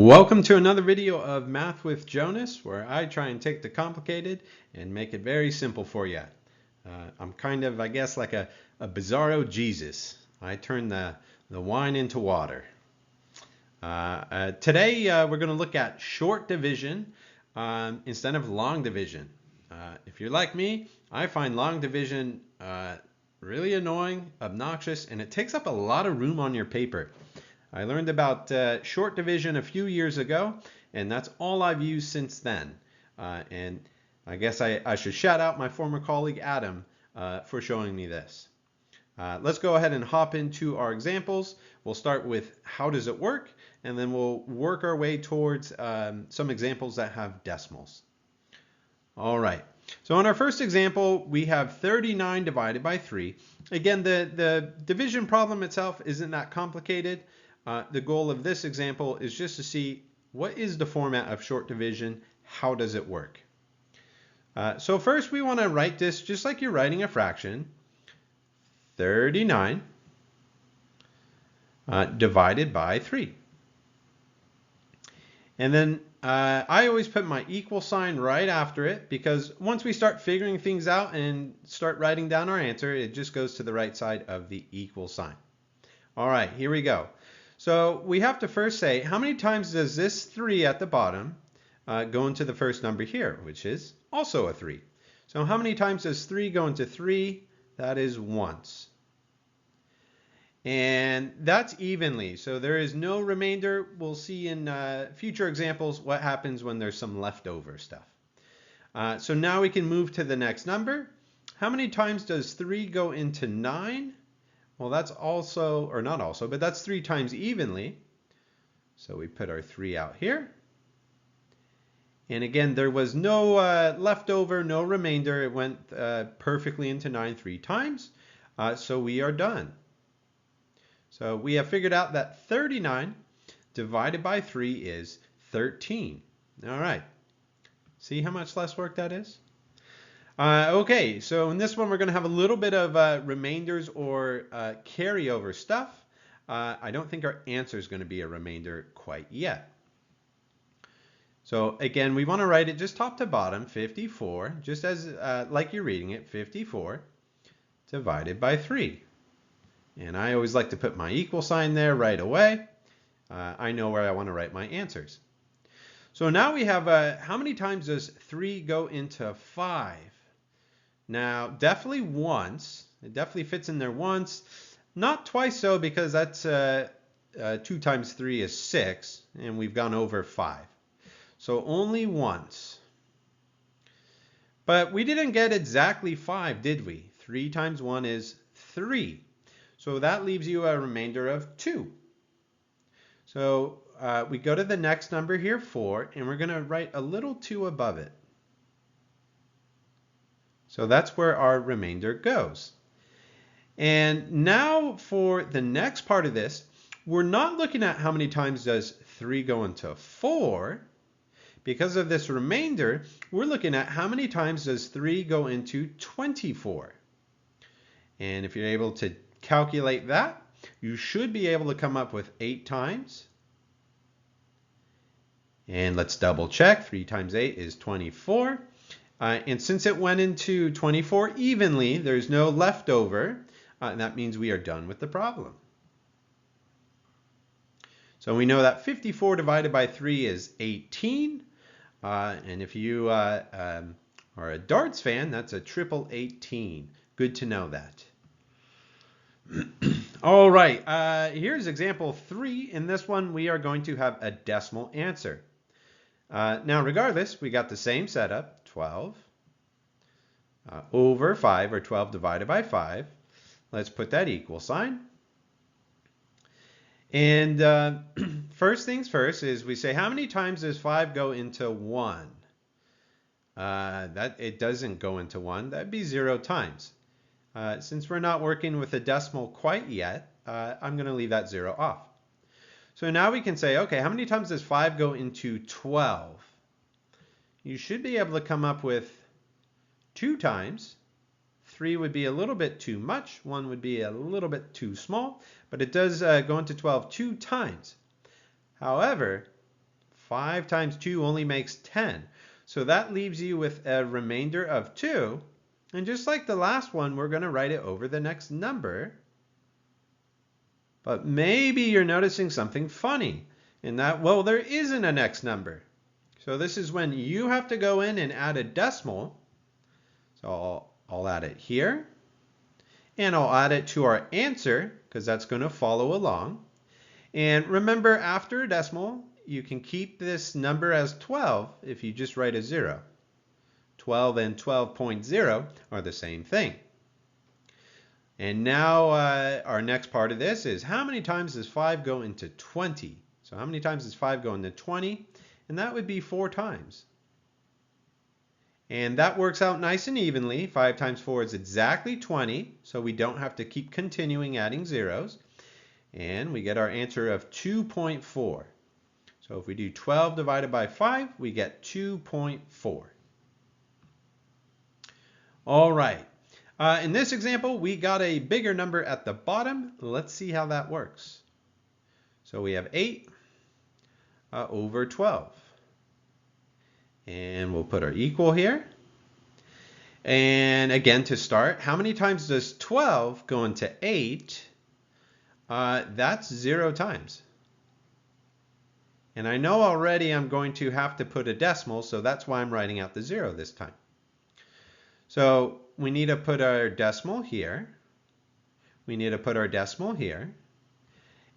Welcome to another video of Math with Jonas, where I try and take the complicated and make it very simple for you. I'm kind of, I guess, like a bizarro Jesus. I turn the wine into water. Today we're going to look at short division instead of long division. If you're like me, I find long division really annoying, obnoxious, and it takes up a lot of room on your paper. I learned about short division a few years ago, and that's all I've used since then. And I guess I should shout out my former colleague Adam for showing me this. Let's go ahead and hop into our examples. We'll start with how does it work, and then we'll work our way towards some examples that have decimals. All right. So in our first example, we have 39 divided by 3. Again, the division problem itself isn't that complicated. The goal of this example is just to see what is the format of short division, how does it work. So first we want to write this just like you're writing a fraction, 39 divided by 3. And then I always put my equal sign right after it, because once we start figuring things out and start writing down our answer, it just goes to the right side of the equal sign. All right, here we go. So we have to first say, how many times does this 3 at the bottom go into the first number here, which is also a 3. So how many times does 3 go into 3? That is once. And that's evenly, so there is no remainder. We'll see in future examples what happens when there's some leftover stuff. So now we can move to the next number. How many times does 3 go into 9? Well, that's also, or not also, but that's 3 times evenly. So we put our 3 out here. And again, there was no leftover, no remainder. It went perfectly into 9 3 times. So we are done. So we have figured out that 39 divided by 3 is 13. All right. See how much less work that is? Okay, so in this one we're going to have a little bit of remainders or carryover stuff. I don't think our answer is going to be a remainder quite yet. So again, we want to write it just top to bottom, 54, just as like you're reading it, 54 divided by 3. And I always like to put my equal sign there right away. I know where I want to write my answers. So now we have, how many times does 3 go into 5? Now, definitely once. It definitely fits in there once. Not twice so, because that's 2 times 3 is 6, and we've gone over 5. So only once. But we didn't get exactly 5, did we? 3 times 1 is 3. So that leaves you a remainder of 2. So we go to the next number here, 4, and we're going to write a little 2 above it. So that's where our remainder goes. And now for the next part of this, we're not looking at how many times does 3 go into 4. Because of this remainder, we're looking at how many times does 3 go into 24. And if you're able to calculate that, you should be able to come up with 8 times. And let's double check. 3 times 8 is 24. And since it went into 24 evenly, there's no leftover, and that means we are done with the problem. So we know that 54 divided by 3 is 18. And if you are a darts fan, that's a triple 18. Good to know that. All right, here's example 3. In this one, we are going to have a decimal answer. Now, regardless, we got the same setup, 12 over 5, or 12 divided by 5. Let's put that equal sign. And first things first is we say, how many times does 5 go into 1? That it doesn't go into 1. That'd be 0 times. Since we're not working with a decimal quite yet, I'm going to leave that 0 off. So now we can say, okay, how many times does 5 go into 12? You should be able to come up with 2 times. 3 would be a little bit too much. 1 would be a little bit too small. But it does go into 12 2 times. However, 5 times 2 only makes 10. So that leaves you with a remainder of 2. And just like the last one, we're going to write it over the next number. But maybe you're noticing something funny in that, well, there isn't a next number. So this is when you have to go in and add a decimal. So I'll add it here. And I'll add it to our answer, because that's going to follow along. And remember, after a decimal, you can keep this number as 12 if you just write a 0. 12 and 12.0 are the same thing. And now our next part of this is how many times does 5 go into 20? So how many times does 5 go into 20? And that would be 4 times. And that works out nice and evenly. 5 times 4 is exactly 20, so we don't have to keep continuing adding zeros. And we get our answer of 2.4. So if we do 12 divided by 5, we get 2.4. All right. In this example, we got a bigger number at the bottom. Let's see how that works. So we have 8 over 12. And we'll put our equal here. And again, to start, how many times does 12 go into 8? That's 0 times. And I know already I'm going to have to put a decimal, so that's why I'm writing out the 0 this time. So we need to put our decimal here. We need to put our decimal here.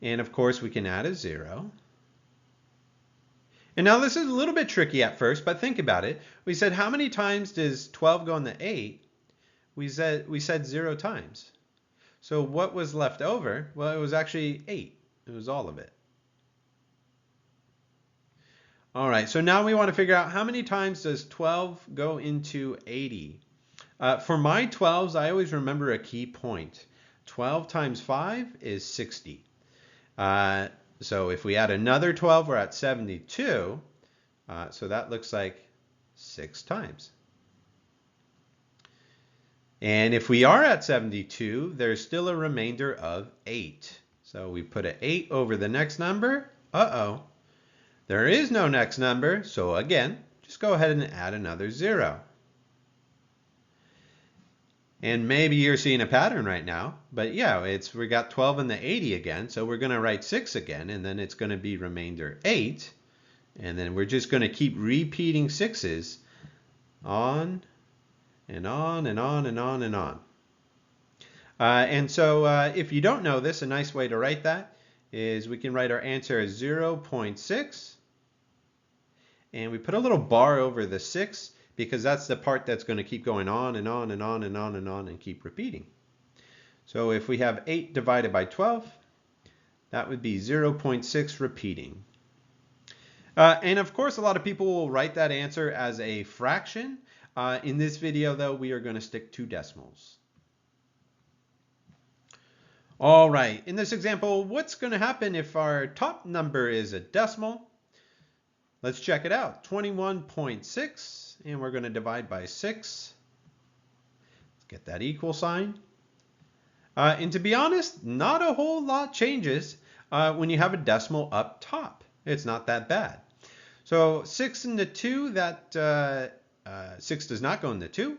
And of course, we can add a 0. And now this is a little bit tricky at first, but think about it. We said, how many times does 12 go into 8? We said 0 times. So what was left over? Well, it was actually 8. It was all of it. All right, so now we want to figure out how many times does 12 go into 80? For my 12s, I always remember a key point. 12 times 5 is 60. So if we add another 12, we're at 72. So that looks like 6 times. And if we are at 72, there's still a remainder of 8. So we put an 8 over the next number. Uh-oh. There is no next number. So again, just go ahead and add another 0. And maybe you're seeing a pattern right now, but yeah, we got 12 and the 80 again, so we're going to write 6 again, and then it's going to be remainder 8, and then we're just going to keep repeating 6s on and on and on and on and on. And so if you don't know this, a nice way to write that is we can write our answer as 0.6, and we put a little bar over the 6, because that's the part that's going to keep going on and on and on and on and on and keep repeating. So if we have 8 divided by 12, that would be 0.6 repeating. And of course, a lot of people will write that answer as a fraction. In this video, though, we are going to stick to decimals. All right, in this example, what's going to happen if our top number is a decimal? Let's check it out. 21.6. And we're going to divide by 6. Let's get that equal sign. And to be honest, not a whole lot changes when you have a decimal up top. It's not that bad. So 6 into 2, that 6 does not go into 2.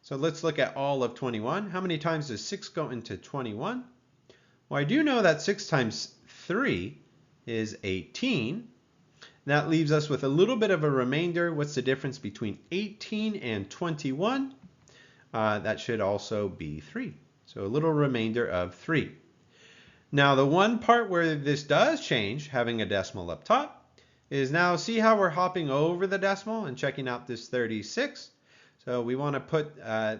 So let's look at all of 21. How many times does 6 go into 21? Well, I do know that 6 times 3 is 18. That leaves us with a little bit of a remainder. What's the difference between 18 and 21? That should also be 3. So a little remainder of 3. Now the one part where this does change, having a decimal up top, is now see how we're hopping over the decimal and checking out this 36. So we want to put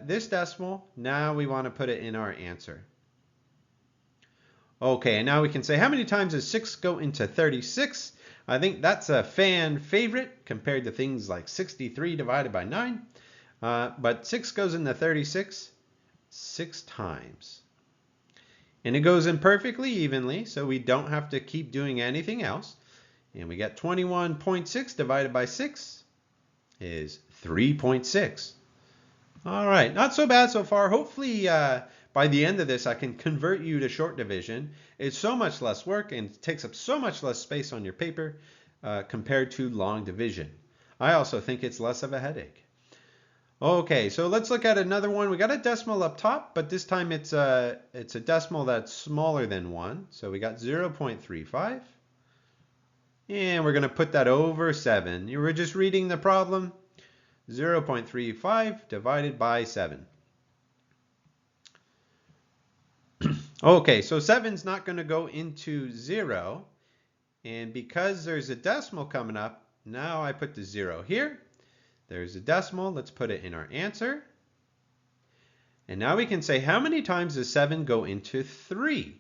this decimal, now we want to put it in our answer. Okay, and now we can say how many times does 6 go into 36? I think that's a fan favorite compared to things like 63 divided by 9. But 6 goes into 36 6 times. And it goes in perfectly evenly, so we don't have to keep doing anything else. And we get 21.6 divided by 6 is 3.6. All right, not so bad so far. Hopefully by the end of this, I can convert you to short division. It's so much less work and it takes up so much less space on your paper compared to long division. I also think it's less of a headache. Okay, so let's look at another one. We got a decimal up top, but this time it's a decimal that's smaller than 1. So we got 0.35. And we're going to put that over 7. You were just reading the problem. 0.35 divided by 7. Okay, so 7's not going to go into 0. And because there's a decimal coming up, now I put the 0 here. There's a decimal. Let's put it in our answer. And now we can say, how many times does 7 go into 3?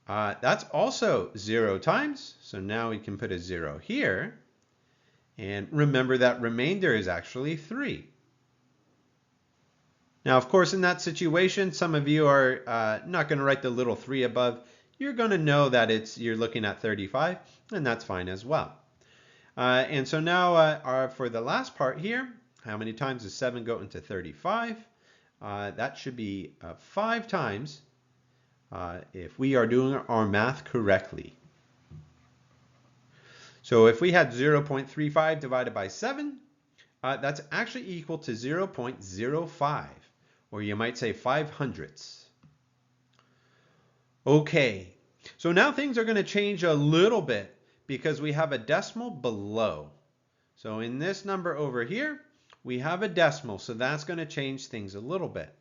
That's also 0 times. So now we can put a 0 here. And remember that remainder is actually 3. Now, of course, in that situation, some of you are not going to write the little 3 above. You're going to know that you're looking at 35, and that's fine as well. And so now for the last part here, how many times does 7 go into 35? That should be 5 times if we are doing our math correctly. So if we had 0.35 divided by 7, that's actually equal to 0.05, or you might say 5/100ths. Okay, so now things are going to change a little bit because we have a decimal below. So in this number over here, we have a decimal, so that's going to change things a little bit.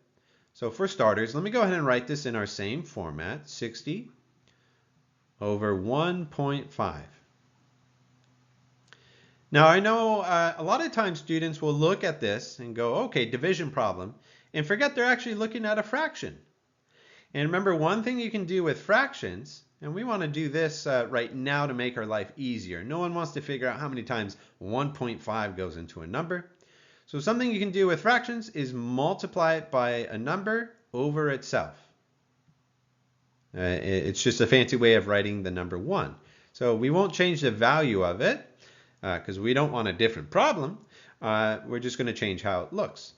So for starters, let me go ahead and write this in our same format, 60 over 1.5. Now I know a lot of times students will look at this and go, okay, division problem, and forget they're actually looking at a fraction. And remember, one thing you can do with fractions, and we want to do this right now to make our life easier. No one wants to figure out how many times 1.5 goes into a number. So something you can do with fractions is multiply it by a number over itself. It's just a fancy way of writing the number 1. So we won't change the value of it because we don't want a different problem. We're just going to change how it looks.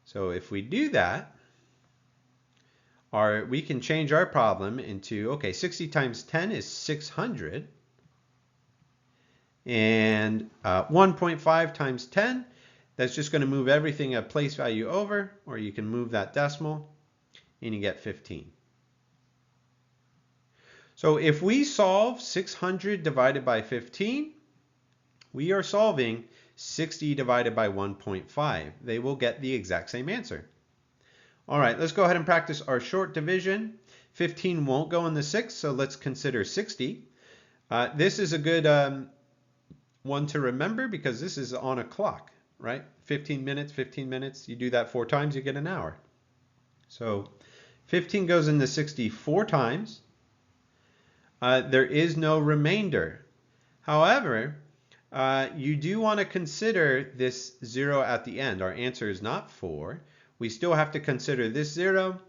So if we do that, we can change our problem into, okay, 60 times 10 is 600. And 1.5 times 10, that's just going to move everything a place value over, or you can move that decimal, and you get 15. So if we solve 600 divided by 15, we are solving 60 divided by 1.5. They will get the exact same answer. All right, let's go ahead and practice our short division. 15 won't go in the 6, so let's consider 60. This is a good one to remember because this is on a clock, right? 15 minutes, 15 minutes. You do that 4 times, you get an hour. So 15 goes into 60 4 times. There is no remainder. However, you do want to consider this 0 at the end. Our answer is not 4. We still have to consider this 0.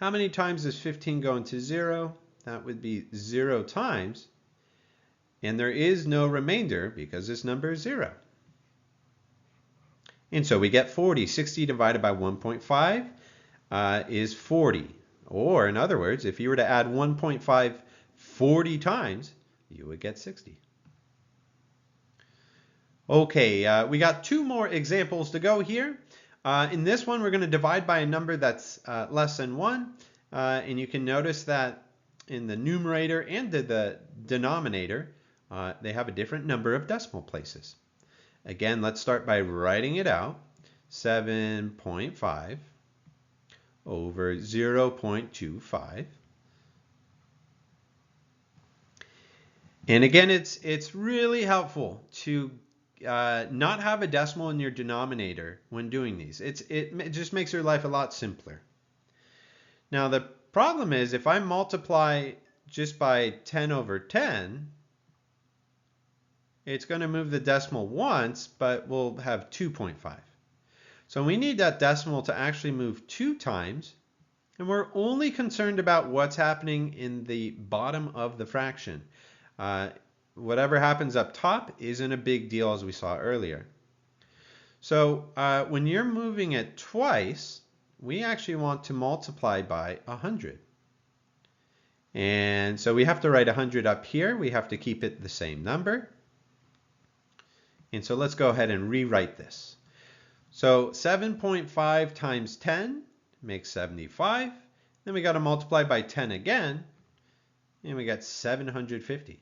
How many times does 15 go into 0? That would be 0 times. And there is no remainder because this number is 0. And so we get 40. 60 divided by 1.5 is 40. Or in other words, if you were to add 1.5 40 times, you would get 60. Okay, we got 2 more examples to go here. In this one, we're going to divide by a number that's less than 1. And you can notice that in the numerator and the denominator, they have a different number of decimal places. Again, let's start by writing it out. 7.5 over 0.25. And again, it's really helpful to not have a decimal in your denominator when doing these. It just makes your life a lot simpler. Now the problem is if I multiply just by 10 over 10, it's going to move the decimal once, but we'll have 2.5. So we need that decimal to actually move 2 times, and we're only concerned about what's happening in the bottom of the fraction. Whatever happens up top isn't a big deal, as we saw earlier. So when you're moving it twice, we actually want to multiply by 100. And so we have to write 100 up here. We have to keep it the same number. And so let's go ahead and rewrite this. So 7.5 times 10 makes 75. Then we got to multiply by 10 again, and we get 750.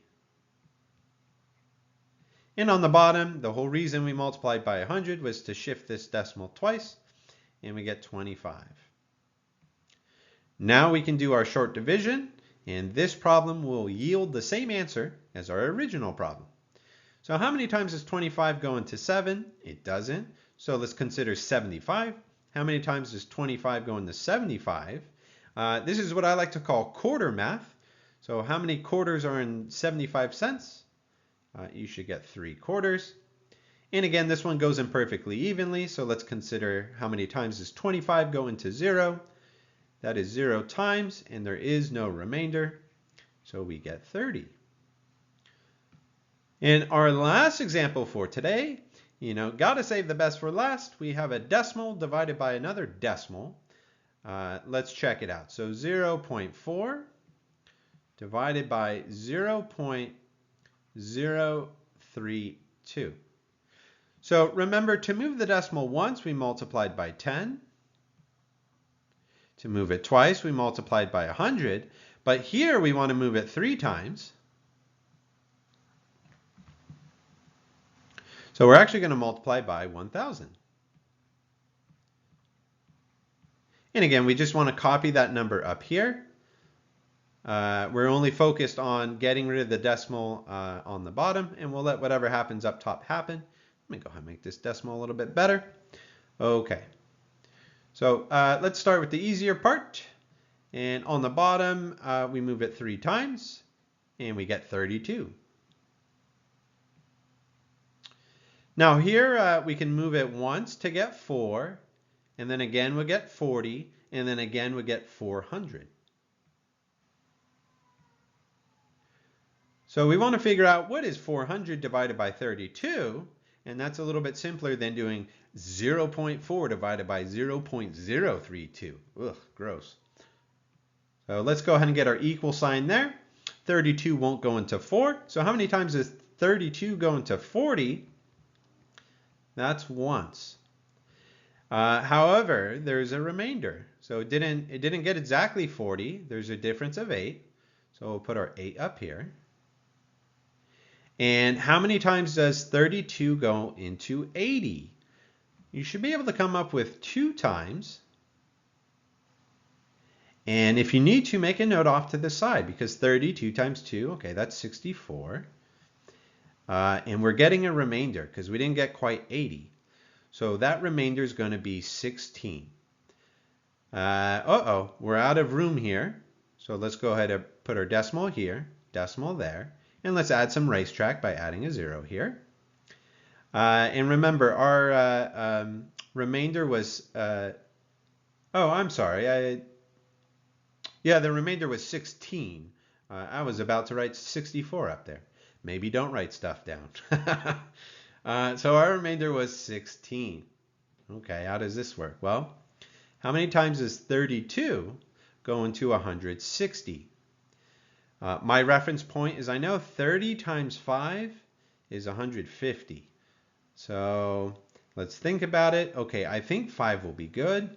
And on the bottom, the whole reason we multiplied by 100 was to shift this decimal twice, and we get 25. Now we can do our short division, and this problem will yield the same answer as our original problem. So how many times does 25 go into 7? It doesn't. So let's consider 75. How many times does 25 go into 75? This is what I like to call quarter math. So how many quarters are in 75 cents? You should get 3 quarters. And again, this one goes in perfectly evenly. So let's consider how many times does 25 go into 0? That is 0 times, and there is no remainder. So we get 30. In our last example for today, gotta save the best for last. We have a decimal divided by another decimal. Let's check it out. So 0.4 divided by 0.032. So remember, to move the decimal once, we multiplied by 10. To move it twice, we multiplied by 100. But here we want to move it 3 times. So we're actually going to multiply by 1,000. And again, we just want to copy that number up here. We're only focused on getting rid of the decimal on the bottom, and we'll let whatever happens up top happen. Let me go ahead and make this decimal a little bit better. Okay. So let's start with the easier part. And on the bottom, we move it 3 times, and we get 32. Now here we can move it once to get 4, and then again we'll get 40, and then again we'll get 400. So we want to figure out what is 400 divided by 32, and that's a little bit simpler than doing 0.4 divided by 0.032. Ugh, gross. So let's go ahead and get our equal sign there. 32 won't go into 4. So how many times does 32 go into 40? That's once. However, there's a remainder. So it didn't get exactly 40. There's a difference of 8. So we'll put our 8 up here. And how many times does 32 go into 80? You should be able to come up with 2 times. And if you need to, make a note off to the side, because 32 times 2, okay, that's 64. And we're getting a remainder because we didn't get quite 80. So that remainder is going to be 16. We're out of room here. So let's go ahead and put our decimal here, decimal there. And let's add some racetrack by adding a 0 here. And remember, our remainder was, I'm sorry. The remainder was 16. I was about to write 64 up there. Maybe don't write stuff down. So our remainder was 16. Okay, how does this work? Well, how many times does 32 go into 160? My reference point is I know 30 times 5 is 150. So let's think about it. Okay, I think 5 will be good.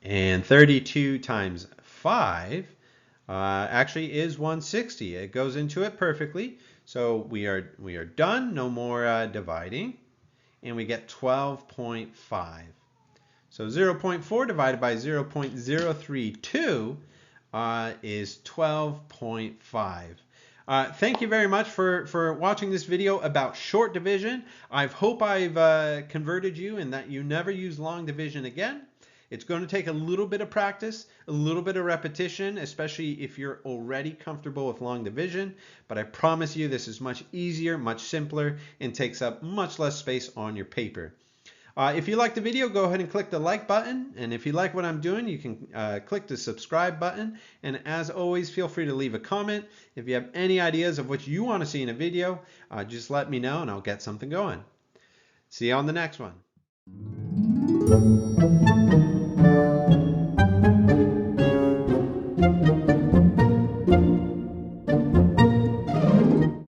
And 32 times 5 actually is 160. It goes into it perfectly. So we are done. No more dividing. And we get 12.5. So 0.4 divided by 0.032 is 12.5. Thank you very much for watching this video about short division. I hope I've converted you and that you never use long division again. It's going to take a little bit of practice, a little bit of repetition, especially if you're already comfortable with long division. But I promise you this is much easier, much simpler, and takes up much less space on your paper. If you like the video, go ahead and click the like button. And if you like what I'm doing, you can click the subscribe button. And as always, feel free to leave a comment. If you have any ideas of what you want to see in a video, just let me know and I'll get something going. See you on the next one.